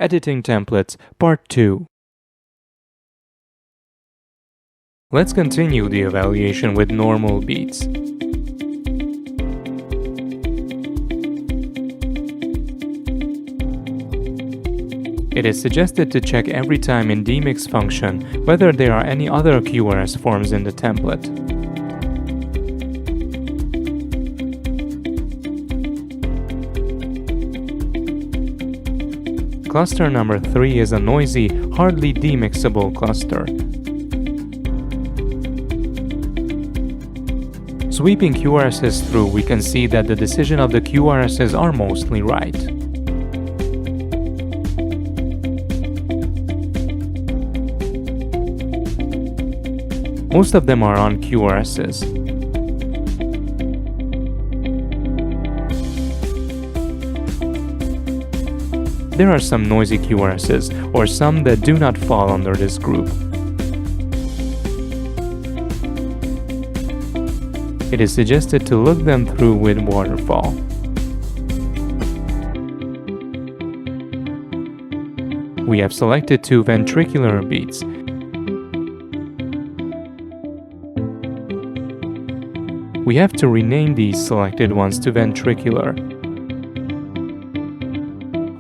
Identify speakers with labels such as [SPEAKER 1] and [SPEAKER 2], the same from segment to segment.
[SPEAKER 1] Editing Templates Part 2. Let's continue the evaluation with normal beats. It is suggested to check every time in demix function whether there are any other QRS forms in the template. Cluster number 3 is a noisy, hardly demixable cluster. Sweeping QRSs through, we can see that the decision of the QRSs are mostly right. Most of them are on QRSs. There are some noisy QRSs, or some that do not fall under this group. It is suggested to look them through with waterfall. We have selected 2 ventricular beats. We have to rename these selected ones to ventricular.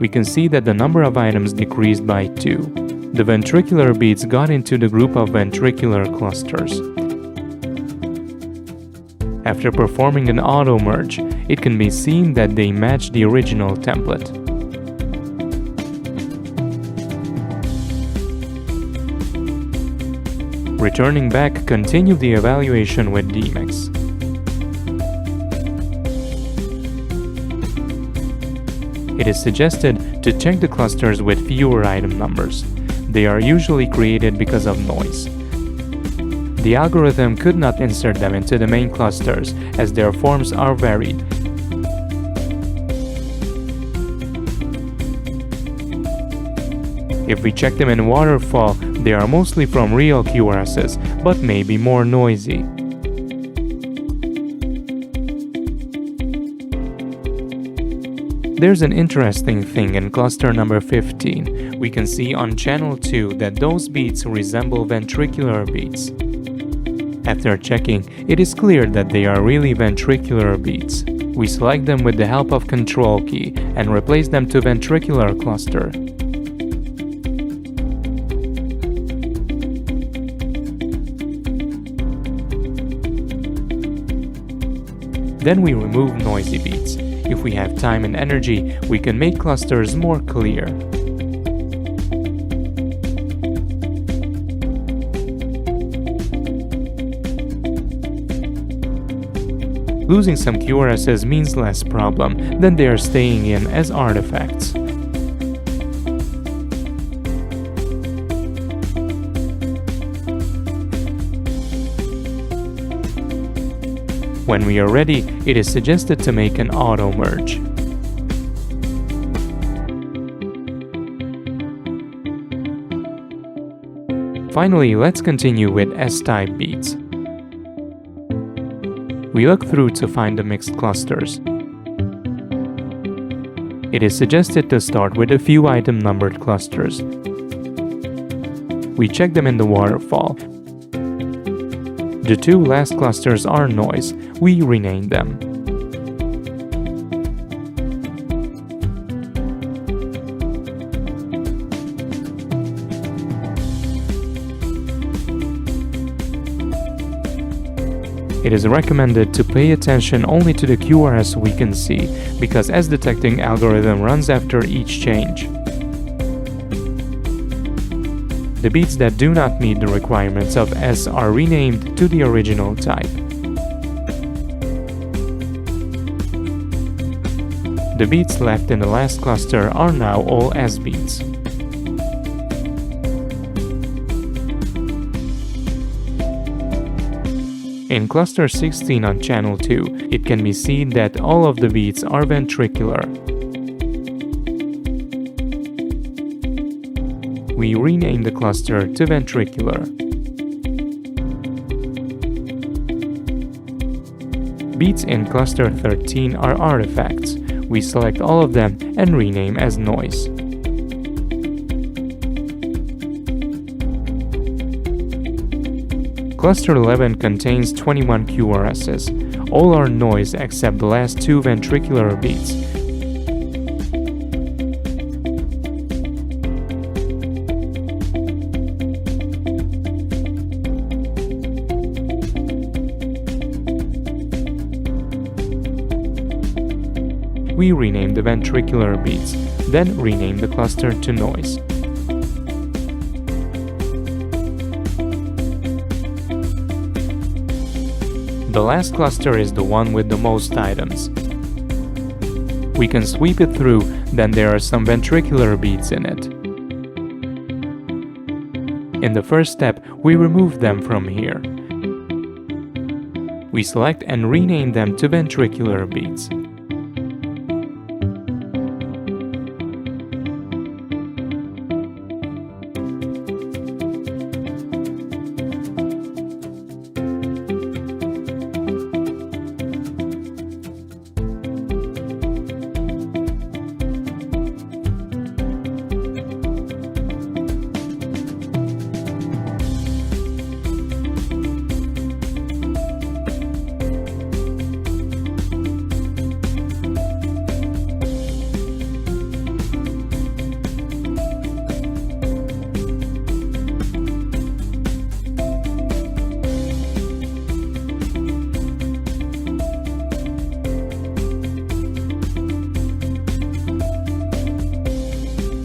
[SPEAKER 1] We can see that the number of items decreased by 2. The ventricular beats got into the group of ventricular clusters. After performing an auto merge, it can be seen that they match the original template. Returning back, continue the evaluation with demix. It is suggested to check the clusters with fewer item numbers. They are usually created because of noise. The algorithm could not insert them into the main clusters as their forms are varied. If we check them in waterfall, they are mostly from real QRSs, but may be more noisy. There's an interesting thing in cluster number 15. We can see on channel 2 that those beats resemble ventricular beats. After checking, it is clear that they are really ventricular beats. We select them with the help of Control key and replace them to ventricular cluster. Then we remove noisy beats. If we have time and energy, we can make clusters more clear. Losing some QRSs means less problem than they are staying in as artifacts. When we are ready, it is suggested to make an auto merge. Finally, let's continue with S-type beats. We look through to find the mixed clusters. It is suggested to start with a few item numbered clusters. We check them in the waterfall. The 2 last clusters are noise. We rename them. It is recommended to pay attention only to the QRS we can see, because S-detecting algorithm runs after each change. The beats that do not meet the requirements of S are renamed to the original type. The beats left in the last cluster are now all S beats. In cluster 16 on channel 2, it can be seen that all of the beats are ventricular. We rename the cluster to ventricular. Beats in cluster 13 are artifacts. We select all of them and rename as noise. Cluster 11 contains 21 QRSs. All are noise except the last 2 ventricular beats. We rename the ventricular beats, then rename the cluster to noise. The last cluster is the one with the most items. We can sweep it through, then there are some ventricular beats in it. In the first step, we remove them from here. We select and rename them to ventricular beats.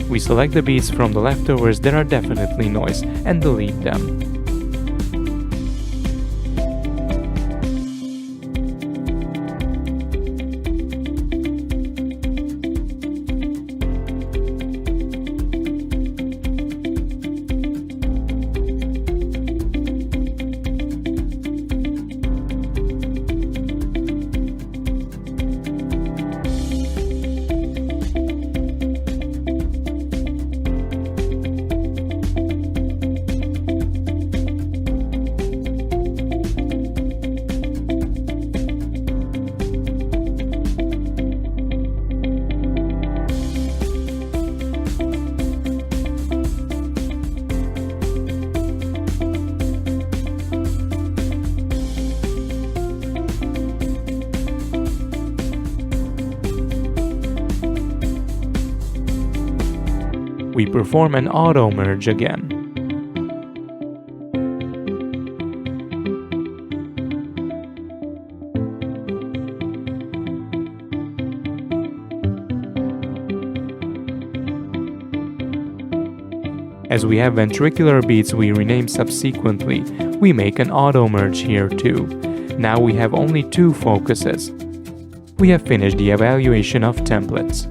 [SPEAKER 1] We select the beats from the leftovers that are definitely noise and delete them. We perform an auto merge again. As we have ventricular beats we rename subsequently, we make an auto merge here too. Now we have only 2 focuses. We have finished the evaluation of templates.